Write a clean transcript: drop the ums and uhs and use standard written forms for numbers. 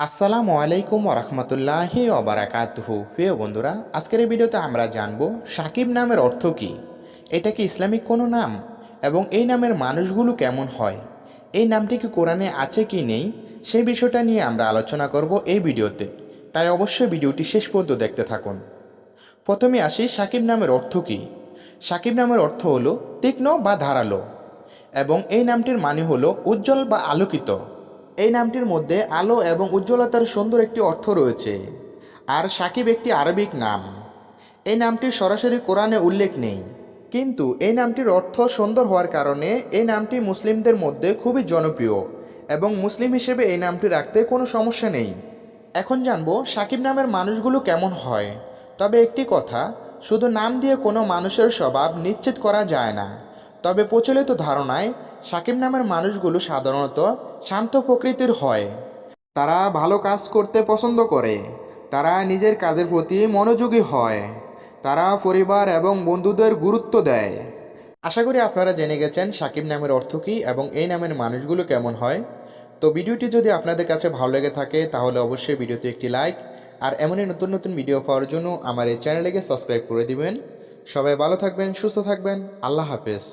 আসসালামু আলাইকুম ওরহমতুল্লাহি ওবারাকাতুহু। প্রিয় বন্ধুরা, আজকের এই ভিডিওতে আমরা জানব সাকিব নামের অর্থ কী, এটা কি ইসলামিক কোনো নাম এবং এই নামের মানুষগুলো কেমন হয়, এই নামটি কি কোরআনে আছে কি নেই, সেই বিষয়টা নিয়ে আমরা আলোচনা করব এই ভিডিওতে। তাই অবশ্যই ভিডিওটি শেষ পর্যন্ত দেখতে থাকুন। প্রথমে আসি সাকিব নামের অর্থ কী। সাকিব নামের অর্থ হলো তীক্ষ্ণ বা ধারালো, এবং এই নামটির মানে হলো উজ্জ্বল বা আলোকিত। এই নামটির মধ্যে আলো এবং উজ্জ্বলতার সুন্দর একটি অর্থ রয়েছে। আর সাকিব একটি আরবিক নাম। এই নামটির সরাসরি কোরআনে উল্লেখ নেই, কিন্তু এই নামটির অর্থ সুন্দর হওয়ার কারণে এই নামটি মুসলিমদের মধ্যে খুবই জনপ্রিয়, এবং মুসলিম হিসেবে এই নামটি রাখতে কোনো সমস্যা নেই। এখন জানবো সাকিব নামের মানুষগুলো কেমন হয়। তবে একটি কথা, শুধু নাম দিয়ে কোনো মানুষের স্বভাব নিশ্চিত করা যায় না। তবে প্রচলিত ধারণায় সাকিব নামের মানুষগুলো সাধারণত শান্ত প্রকৃতির হয়। তারা ভালো কাজ করতে পছন্দ করে। তারা নিজের কাজের প্রতি মনোযোগী হয়। তারা পরিবার এবং বন্ধুদের গুরুত্ব দেয়। আশা করি আপনারা জেনে গেছেন সাকিব নামের অর্থ কী এবং এই নামের মানুষগুলো কেমন হয়। তো ভিডিওটি যদি আপনাদের কাছে ভালো লেগে থাকে তাহলে অবশ্যই ভিডিওতে একটি লাইক, আর এমনই নতুন নতুন ভিডিও পাওয়ার জন্য আমার এই চ্যানেলটিকে সাবস্ক্রাইব করে দিবেন। সবাই ভালো থাকবেন, সুস্থ থাকবেন। আল্লাহ হাফেজ।